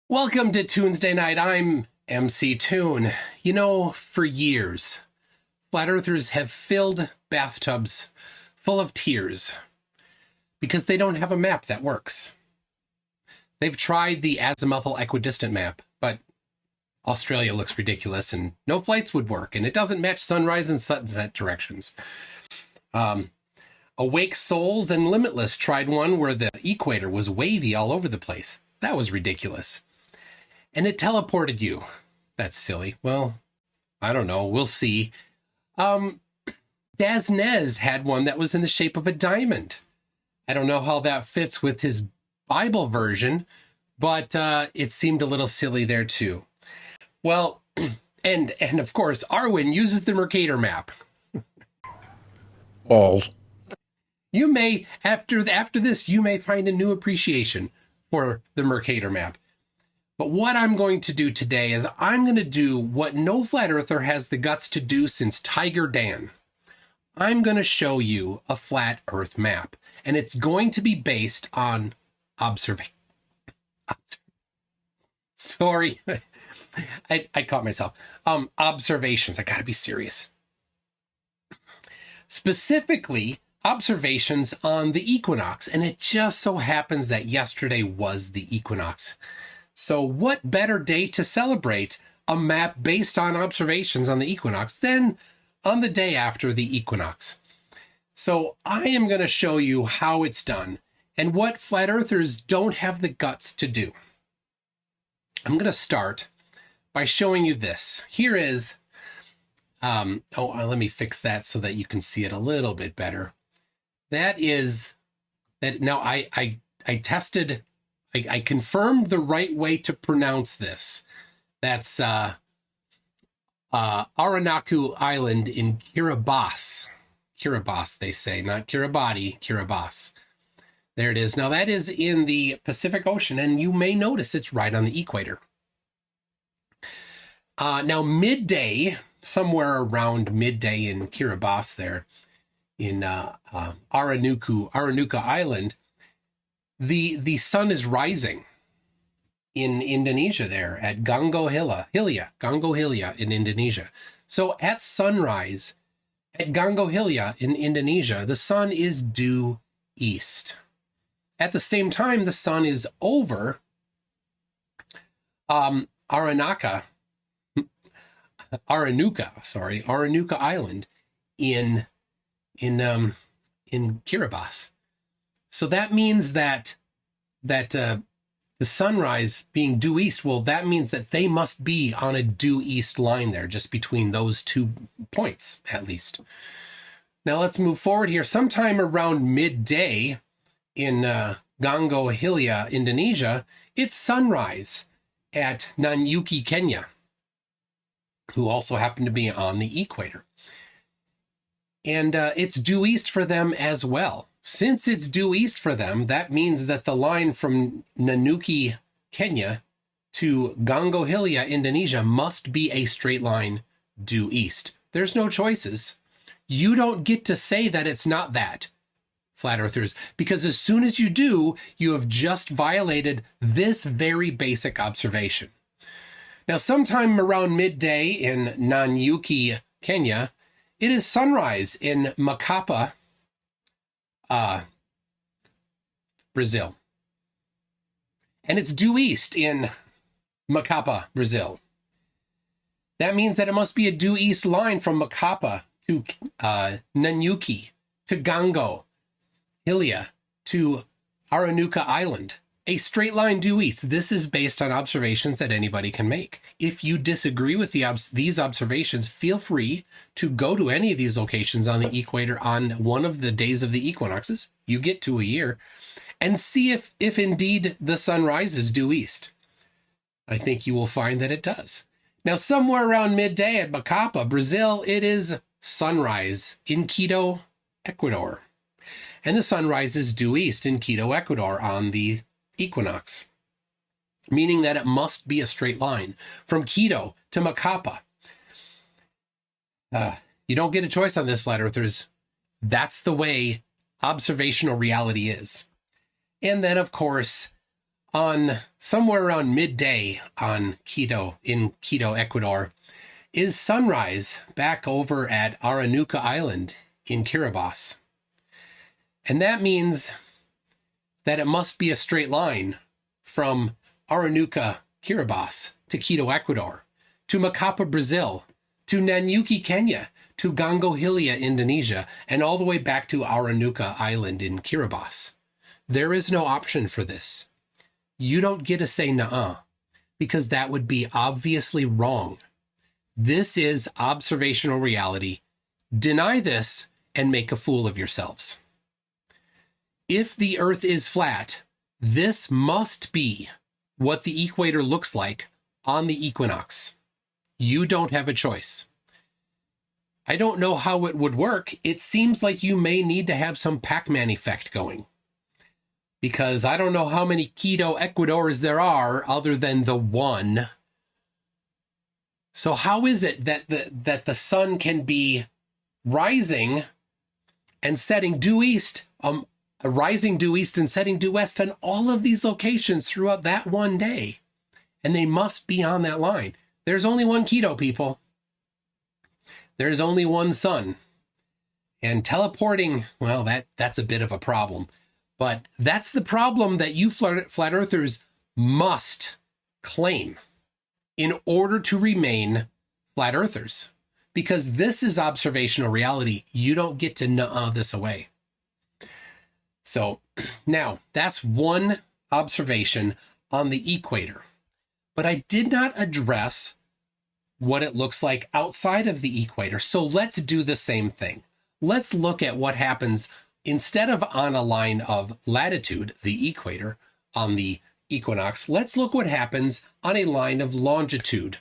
Welcome to Tuesday Night. I'm MC Toon. You know, for years, flat earthers have filled bathtubs full of tears because they don't have a map that works. They've tried the azimuthal equidistant map, but Australia looks ridiculous and no flights would work, and it doesn't match sunrise and sunset directions. Awake Souls and Limitless tried one where the equator was wavy all over the place. That was ridiculous. And it teleported you. That's silly. Well, I don't know. We'll see. Daznez had one that was in the shape of a diamond. I don't know how that fits with his Bible version, but it seemed a little silly there too. Well, and of course, Arwen uses the Mercator map. Balls. You may, after this, you may find a new appreciation for the Mercator map. But what I'm going to do today is I'm going to do what no flat earther has the guts to do since Tiger Dan. I'm going to show you a flat earth map, and it's going to be based on observation. Sorry, I caught myself. Observations. I got to be serious. Specifically, observations on the equinox, and it just so happens that yesterday was the equinox. So what better day to celebrate a map based on observations on the equinox than on the day after the equinox? So I am going to show you how it's done and what flat earthers don't have the guts to do. I'm going to start by showing you this. Here is, let me fix that so that you can see it a little bit better. That is, that now I tested, I confirmed the right way to pronounce this. That's Aranaku Island in Kiribati. Kiribati, they say, not Kiribati, Kiribati. There it is. Now that is in the Pacific Ocean, and you may notice it's right on the equator. Now midday, somewhere around midday in Kiribati there, in Aranuka Island, the sun is rising in Indonesia there at Ganggo Hilya in Indonesia. So at sunrise at Ganggo Hilya in Indonesia, the sun is due east. At the same time, the sun is over Aranuka Island in Kiribati. So that means that the sunrise being due east, well, that means that they must be on a due east line there, just between those 2 points, at least. Now let's move forward here. Sometime around midday in Ganggo Hilya, Indonesia, it's sunrise at Nanyuki, Kenya, who also happen to be on the equator. And it's due east for them as well. Since it's due east for them, that means that the line from Nanyuki, Kenya to Ganggo Hilya, Indonesia must be a straight line due east. There's no choices. You don't get to say that it's not that, flat earthers, because as soon as you do, you have just violated this very basic observation. Now, sometime around midday in Nanyuki, Kenya, it is sunrise in Macapa, Brazil. And it's due east in Macapa, Brazil. That means that it must be a due east line from Macapa to Nanyuki, to Ganggo Hilya, to Aranuka Island. A straight line due east. This is based on observations that anybody can make. If you disagree with these observations, feel free to go to any of these locations on the equator on one of the days of the equinoxes. You get 2 a year, and see if indeed the sun rises due east. I think you will find that it does. Now, somewhere around midday at Macapa, Brazil, it is sunrise in Quito, Ecuador. And the sunrise is due east in Quito, Ecuador on the equinox, meaning that it must be a straight line from Quito to Macapa. You don't get a choice on this, flat earthers. That's the way observational reality is. And then, of course, on somewhere around midday on in Quito, Ecuador, is sunrise back over at Aranuca Island in Kiribati. And that means that it must be a straight line from Aranuca, Kiribati, to Quito, Ecuador, to Macapa, Brazil, to Nanyuki, Kenya, to Gongohilia, Indonesia, and all the way back to Aranuca Island in Kiribati. There is no option for this. You don't get to say nuh-uh, because that would be obviously wrong. This is observational reality. Deny this and make a fool of yourselves. If the Earth is flat, this must be what the equator looks like on the equinox. You don't have a choice. I don't know how it would work. It seems like you may need to have some Pac-Man effect going, because I don't know how many Quito Ecuadors there are other than the one. So how is it that the sun can be rising and setting due east, rising due east and setting due west on all of these locations throughout that one day? And they must be on that line. There's only one Quito, people. There's only one sun. And teleporting, well, that's a bit of a problem. But that's the problem that you flat earthers must claim in order to remain flat earthers. Because this is observational reality. You don't get to nuh-uh this away. So now that's one observation on the equator. But I did not address what it looks like outside of the equator. So let's do the same thing. Let's look at what happens instead of on a line of latitude, the equator, on the equinox. Let's look what happens on a line of longitude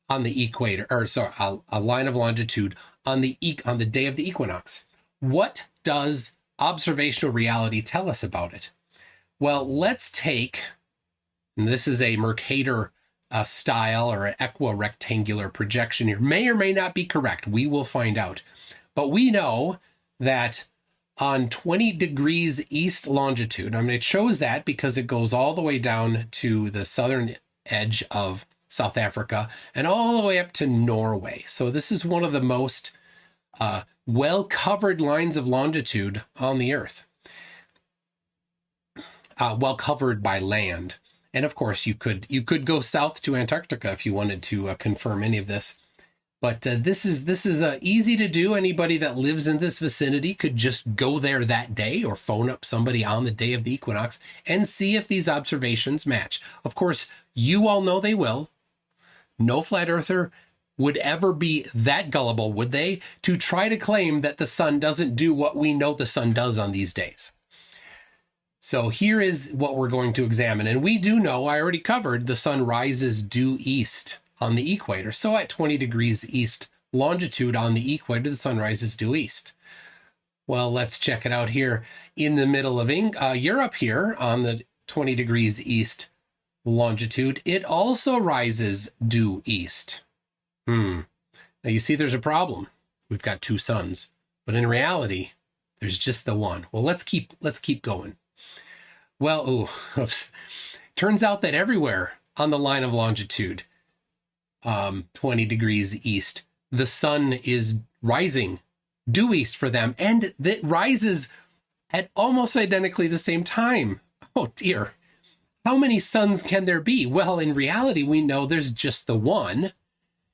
on the equator, or sorry, a line of longitude on the day of the equinox. What does observational reality tell us about it? Well, let's take, and this is a Mercator style or an equirectangular projection here. May or may not be correct. We will find out. But we know that on 20 degrees east longitude, I mean, it shows that because it goes all the way down to the southern edge of South Africa and all the way up to Norway. So this is one of the most well-covered lines of longitude on the Earth. Well covered by land. And of course, you could go south to Antarctica if you wanted to confirm any of this. But this is easy to do. Anybody that lives in this vicinity could just go there that day or phone up somebody on the day of the equinox and see if these observations match. Of course, you all know they will. No flat earther would ever be that gullible, would they, to try to claim that the sun doesn't do what we know the sun does on these days. So here is what we're going to examine. And we do know, I already covered, the sun rises due east on the equator. So at 20 degrees east longitude on the equator, the sun rises due east. Well, let's check it out here in the middle of Europe here on the 20 degrees east longitude. It also rises due east. Now you see there's a problem. We've got two suns, but in reality, there's just the one. Well, let's keep going. Well, turns out that everywhere on the line of longitude, 20 degrees east, the sun is rising due east for them, and it rises at almost identically the same time. Oh dear. How many suns can there be? Well, in reality, we know there's just the one,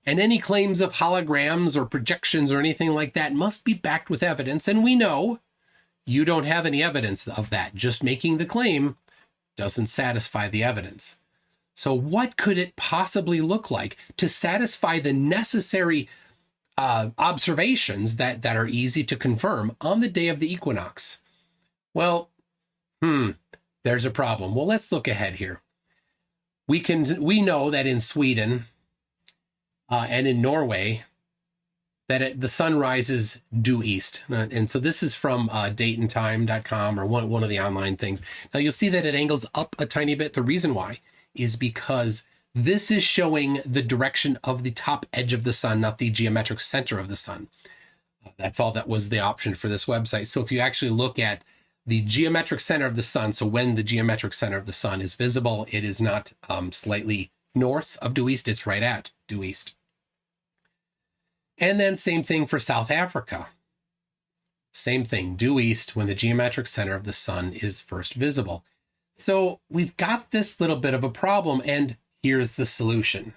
and any claims of holograms or projections or anything like that must be backed with evidence, and we know you don't have any evidence of that. Just making the claim doesn't satisfy the evidence. So what could it possibly look like to satisfy the necessary observations that are easy to confirm on the day of the equinox? Well, there's a problem. Well, let's look ahead here. We know that in Sweden and in Norway, that the sun rises due east. And so this is from dateandtime.com or one of the online things. Now you'll see that it angles up a tiny bit. The reason why is because this is showing the direction of the top edge of the sun, not the geometric center of the sun. That's all that was the option for this website. So if you actually look at the geometric center of the sun. So when the geometric center of the sun is visible, it is not slightly north of due east, it's right at due east. And then same thing for South Africa. Same thing, due east when the geometric center of the sun is first visible. So we've got this little bit of a problem, and here's the solution.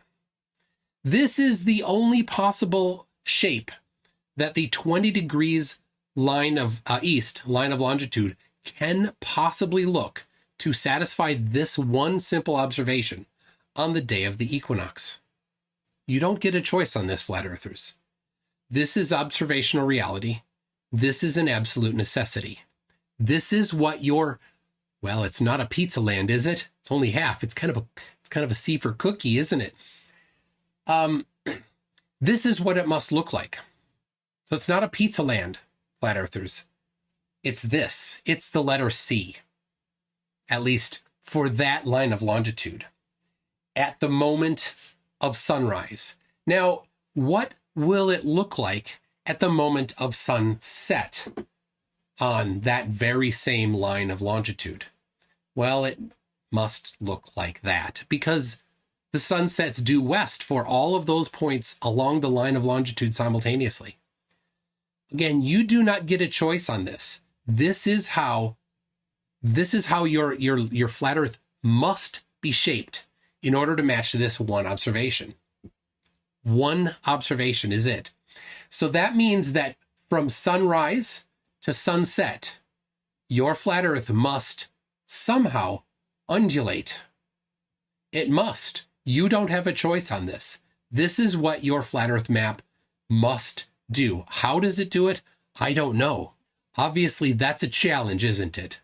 This is the only possible shape that the 20 degrees line of east, line of longitude, can possibly look to satisfy this one simple observation on the day of the equinox. You don't get a choice on this, flat earthers. This is observational reality. This is an absolute necessity. This is what your, well, it's not a pizza land, is it? It's only half. It's kind of a C for cookie, isn't it? This is what it must look like. So it's not a pizza land, flat earthers. It's this. It's the letter C, at least for that line of longitude, at the moment of sunrise. Now, what will it look like at the moment of sunset on that very same line of longitude? Well, it must look like that, because the sun sets due west for all of those points along the line of longitude simultaneously. Again, you do not get a choice on this. This is how your flat earth must be shaped in order to match this one observation. One observation is it. So that means that from sunrise to sunset, your flat earth must somehow undulate. It must. You don't have a choice on this. This is what your flat earth map must do. How does it do it? I don't know. Obviously, that's a challenge, isn't it?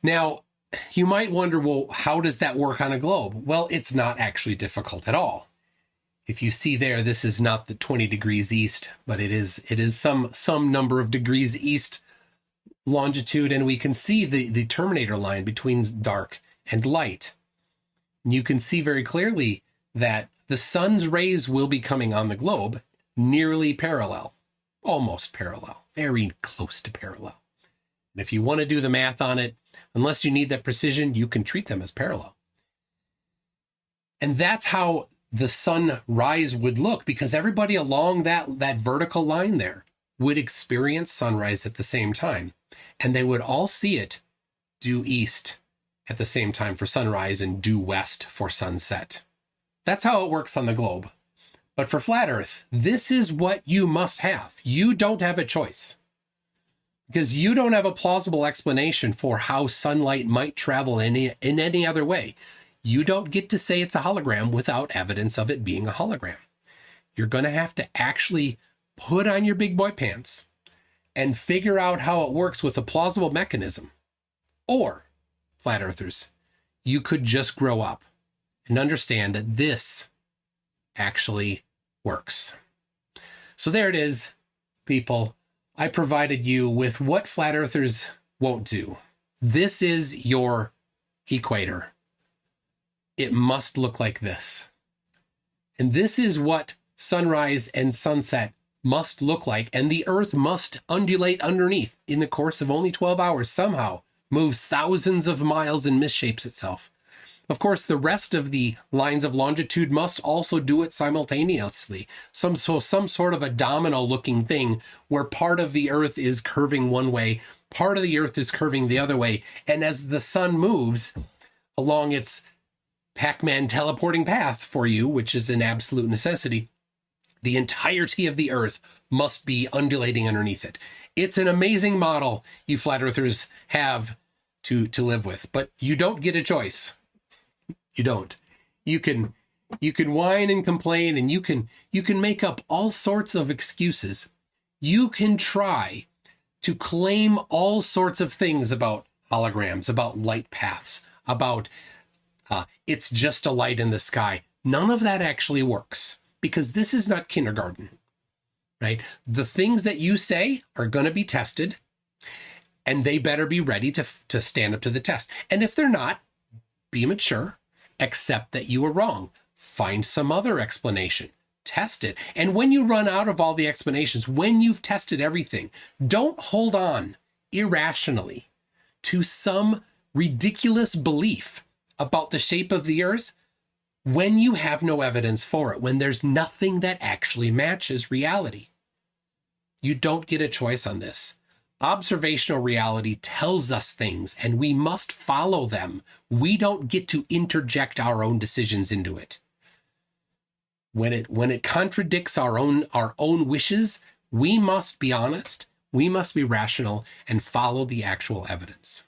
Now, you might wonder, well, how does that work on a globe? Well, it's not actually difficult at all. If you see there, this is not the 20 degrees east, but it is some number of degrees east longitude, and we can see the terminator line between dark and light. You can see very clearly that the sun's rays will be coming on the globe nearly parallel, almost parallel, very close to parallel. And if you want to do the math on it, unless you need that precision, you can treat them as parallel. And that's how the sunrise would look, because everybody along that vertical line there would experience sunrise at the same time. And they would all see it due east at the same time for sunrise and due west for sunset. That's how it works on the globe. But for flat Earth, this is what you must have. You don't have a choice, because you don't have a plausible explanation for how sunlight might travel in any other way. You don't get to say it's a hologram without evidence of it being a hologram. You're going to have to actually put on your big boy pants and figure out how it works with a plausible mechanism. Or, flat earthers, you could just grow up and understand that this actually works. So there it is, people. I provided you with what flat earthers won't do. This is your equator. It must look like this. And this is what sunrise and sunset must look like. And the earth must undulate underneath in the course of only 12 hours, somehow moves thousands of miles and misshapes itself. Of course, the rest of the lines of longitude must also do it simultaneously. Some sort of a domino-looking thing where part of the Earth is curving one way, part of the Earth is curving the other way. And as the sun moves along its Pac-Man teleporting path for you, which is an absolute necessity, the entirety of the Earth must be undulating underneath it. It's an amazing model you flat earthers have to live with, but you don't get a choice. You don't. You can whine and complain, and you can make up all sorts of excuses. You can try to claim all sorts of things about holograms, about light paths, about it's just a light in the sky. None of that actually works, because this is not kindergarten, right? The things that you say are going to be tested, and they better be ready to stand up to the test. And if they're not, be mature. Accept that you were wrong. Find some other explanation. Test it. And when you run out of all the explanations, when you've tested everything, don't hold on irrationally to some ridiculous belief about the shape of the earth when you have no evidence for it, when there's nothing that actually matches reality. You don't get a choice on this. Observational reality tells us things, and we must follow them. We don't get to interject our own decisions into it. When it contradicts our own wishes, we must be honest, we must be rational, and follow the actual evidence.